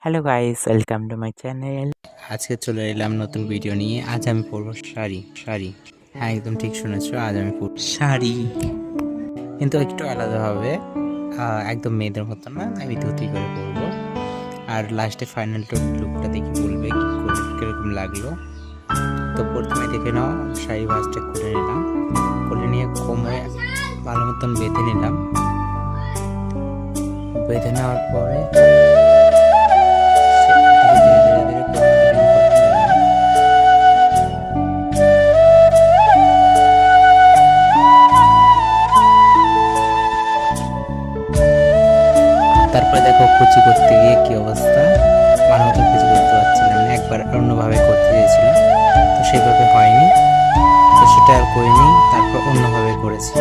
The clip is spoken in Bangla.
Hello guys, welcome to my channel. আজকে চলে এলাম নতুন ভিডিও নিয়ে। আজ আমি পরবো শাড়ি। হ্যাঁ, একদম ঠিক শুনেছো, আজ আমি পরবো শাড়ি, কিন্তু একটু আলাদাভাবে। একদম মেয়েদের মতো না, আমি ধুতি করে পরবো। আর লাস্টে ফাইনাল লুকটা দেখে বলবে কিরকম লাগলো। তো প্রথমে দেখে নাও, শাড়ি ভাঁজটা খুলে নিলাম, খুলে নিয়ে কোমরে ভালো মতন বেঁধে নিলাম। বেঁধে নেওয়ার পরে তারপরে দেখো কুচি করতে গিয়ে কি অবস্থা, ভালো মতো কুচি করতে পারছিলাম না, একবার অন্যভাবে করতে চেয়েছিলাম, তো সেভাবে হয়নি, তো সেটা আর করিনি, তারপর অন্যভাবে করেছি।